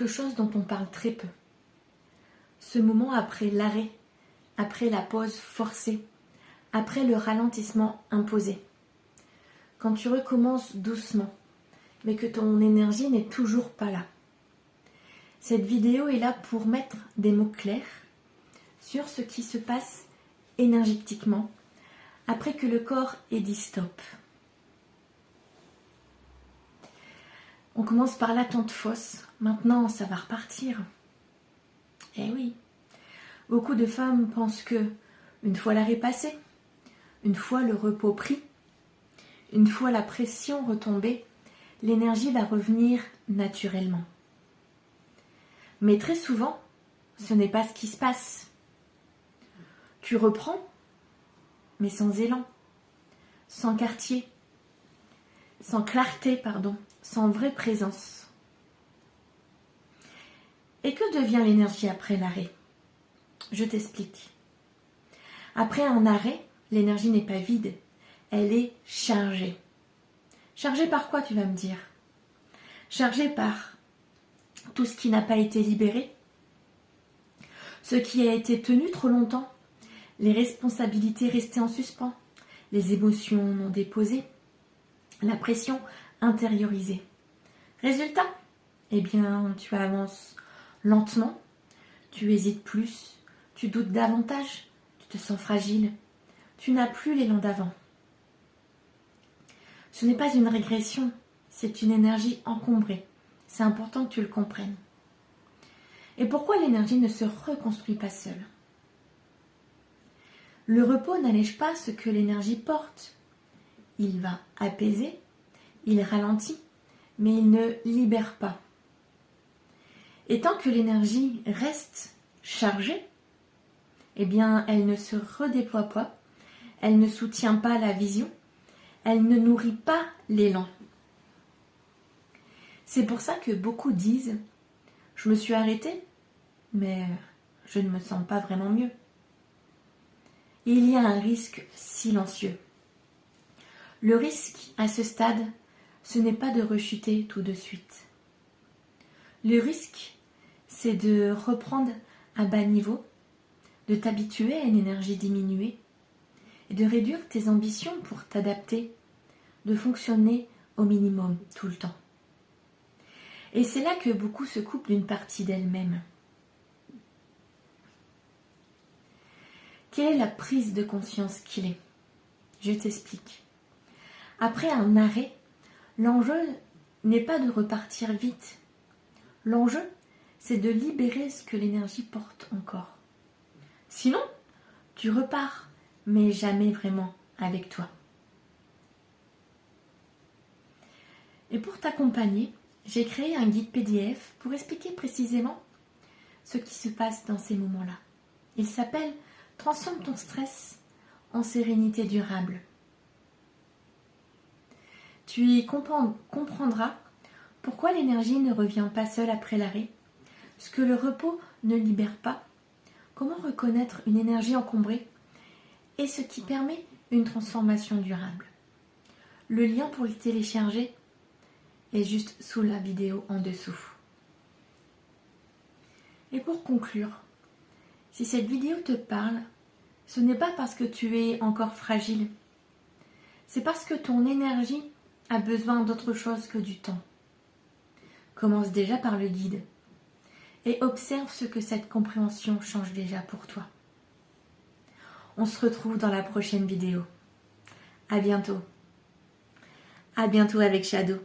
quelque chose dont on parle très peu. Ce moment après l'arrêt, après la pause forcée, après le ralentissement imposé. Quand tu recommences doucement, mais que ton énergie n'est toujours pas là. Cette vidéo est là pour mettre des mots clairs sur ce qui se passe énergétiquement après que le corps ait dit stop. On commence par l'attente fausse, maintenant ça va repartir. Eh oui, beaucoup de femmes pensent que, une fois l'arrêt passé, une fois le repos pris, une fois la pression retombée, l'énergie va revenir naturellement. Mais très souvent, ce n'est pas ce qui se passe. Tu reprends, mais sans élan, sans quartier, sans clarté, sans vraie présence. Et que devient l'énergie après l'arrêt ? Je t'explique. Après un arrêt, l'énergie n'est pas vide, elle est chargée. Chargée par quoi, tu vas me dire ? Chargée par tout ce qui n'a pas été libéré, ce qui a été tenu trop longtemps, les responsabilités restées en suspens, les émotions non déposées, la pression intériorisée. Résultat, eh bien, tu avances lentement, tu hésites plus, tu doutes davantage, tu te sens fragile, tu n'as plus l'élan d'avant. Ce n'est pas une régression, c'est une énergie encombrée. C'est important que tu le comprennes. Et pourquoi l'énergie ne se reconstruit pas seule ? Le repos n'allège pas ce que l'énergie porte. Il va apaiser, il ralentit, mais il ne libère pas. Et tant que l'énergie reste chargée, eh bien, elle ne se redéploie pas, elle ne soutient pas la vision, elle ne nourrit pas l'élan. C'est pour ça que beaucoup disent « Je me suis arrêtée, mais je ne me sens pas vraiment mieux ». Il y a un risque silencieux. Le risque à ce stade, ce n'est pas de rechuter tout de suite. Le risque, c'est de reprendre à bas niveau, de t'habituer à une énergie diminuée et de réduire tes ambitions pour t'adapter, de fonctionner au minimum tout le temps. Et c'est là que beaucoup se coupent d'une partie d'elles-mêmes. Quelle est la prise de conscience qu'il est ? Je t'explique. Après un arrêt, l'enjeu n'est pas de repartir vite. L'enjeu, c'est de libérer ce que l'énergie porte encore. Sinon, tu repars, mais jamais vraiment avec toi. Et pour t'accompagner, j'ai créé un guide PDF pour expliquer précisément ce qui se passe dans ces moments-là. Il s'appelle « Transforme ton stress en sérénité durable ». Tu y comprendras pourquoi l'énergie ne revient pas seule après l'arrêt, ce que le repos ne libère pas, comment reconnaître une énergie encombrée et ce qui permet une transformation durable. Le lien pour le télécharger est juste sous la vidéo en dessous. Et pour conclure, si cette vidéo te parle, ce n'est pas parce que tu es encore fragile, c'est parce que ton énergie a besoin d'autre chose que du temps. Commence déjà par le guide et observe ce que cette compréhension change déjà pour toi. On se retrouve dans la prochaine vidéo. À bientôt. À bientôt avec Shadow.